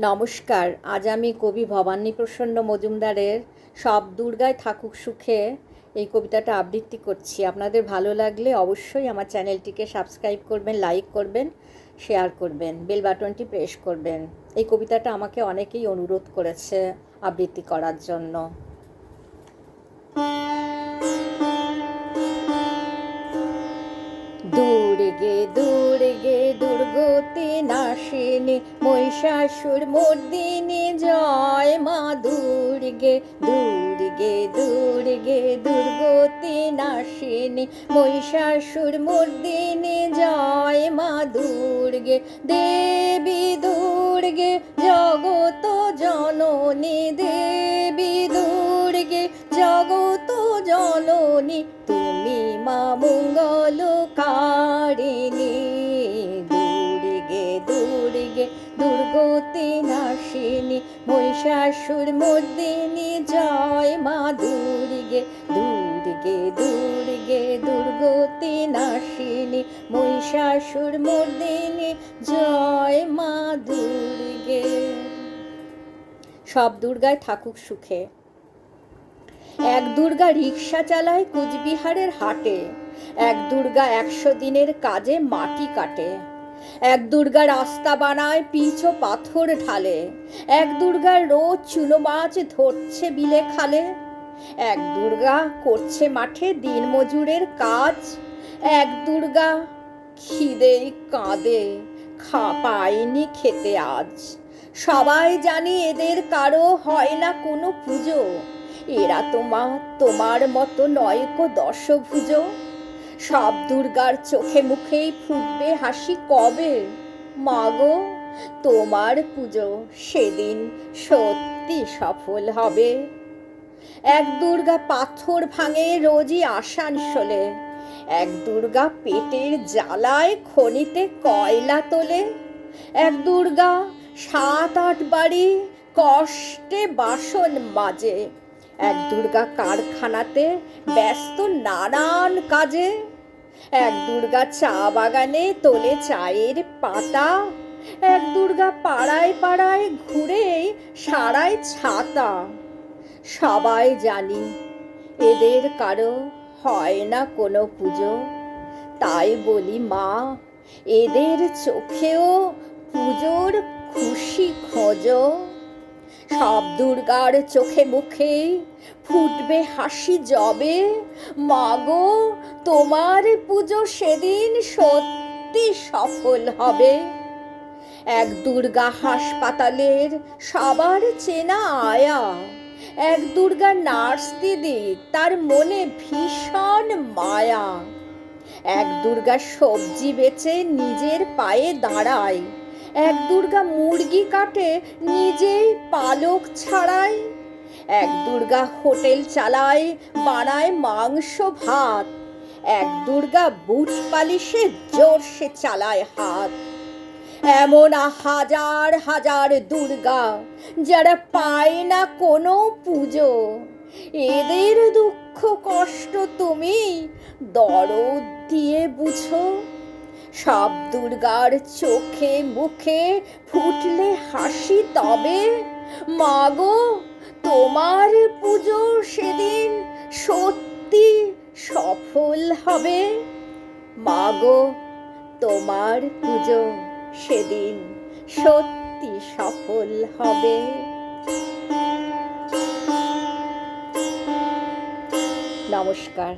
নমস্কার। আজ আমি কবি ভবানীপ্রসন্ন মজুমদারের সব দুর্গায় থাকুক সুখে এই কবিতাটা আবৃত্তি করছি। আপনাদের ভালো লাগলে অবশ্যই আমার চ্যানেলটিকে সাবস্ক্রাইব করবেন, লাইক করবেন, শেয়ার করবেন, বেল বাটনটি প্রেস করবেন। এই কবিতাটা আমাকে অনেকেই অনুরোধ করেছে আবৃত্তি করার জন্য। দুর্গে দুর্গে দুর্গতি নাশিনী মহিষাসুর মর্দিনী জয় মা দুর্গে। দুর্গে দুর্গে দুর্গতি নাশিনী মহিষাসুর মর্দিনী জয় মা দুর্গে। দেবী দুর্গে জগত জননী, দেবী দুর্গে জগত জননী, তুমি মা মঙ্গলকারিণী। দুর্গে দুর্গে দুর্গতি নাশিনী মহিষাসুর মর্দিনী জয় মা দুর্গে। দুর্গে দুর্গে দুর্গতি নাশিনী মহিষাসুর মর্দিনী জয় মা দুর্গে। সব দুর্গায় থাকুক সুখে। এক দুর্গা রিক্সা চালায় কুচবিহারের হাটে, এক দুর্গা 100 দিনের কাজে মাটি কাটে, এক দুর্গা রাস্তা বানায় পিচ ও পাথর ঢালে, এক দুর্গা রোজ চুনো মাছ ধরছে বিলে খালে, এক দুর্গা করছে মাঠে দিনমজুরের কাজ, এক দুর্গা খিদেই কাঁদে পায়নি খেতে আজ। সবাই জানি এদের কারো হয় না কোনো পুজো, এরা তোমার মতো নয় কো দশভুজ। সব দুর্গার চোখে মুখেই ফুটবে হাসি কবে, মাগো তোমার পুজো সেদিন সত্যি সফল হবে। এক দুর্গা পাথর ভাঙে রোজই আসানসোলে, এক দুর্গা পেটের জ্বালায় খনিতে কয়লা তোলে, এক দুর্গা 7-8 বাড়ি কষ্টে বাসন মাজে, এক দুর্গা কারখানাতে ব্যস্ত নানান কাজে, এক দুর্গা চা বাগানে তোলে চায়ের পাতা, এক দুর্গা পাড়ায় পাড়ায় ঘুরে সারায় ছাতা। সবাই জানি এদের কারো হয় না কোনো পুজো, তাই বলি মা এদের চোখেও পুজোর খুশি খোঁজো। সব দুর্গার চোখে মুখে ফুটবে হাসি যবে, মাগো তোমার পুজো সেদিন সত্যি সফল হবে। এক দুর্গা হাসপাতালের সবার চেনা আয়া, এক দুর্গা নার্স দিদি তার মনে ভীষণ মায়া, এক দুর্গা সবজি বেচে নিজের পায়ে দাঁড়ায়, এক দুর্গা মুরগি কাটে নিজেই পালক ছাড়ায়, এক দুর্গা হোটেল চালায় বানায় মাংস ভাত, এক দুর্গা বুট পালিশে জোরসে চালায় হাত। এমন হাজার হাজার দুর্গা যারা পায় না কোনো পুজো, এদের দুঃখ কষ্ট তুমি দরদ দিয়ে বুঝো। সব দুর্গার চোখে মুখে ফুটলে হাসি তবে, মাগো তোমার পুজো সেদিন সত্যি সফল হবে। মাগো তোমার পুজো সেদিন সত্যি সফল হবে। নমস্কার।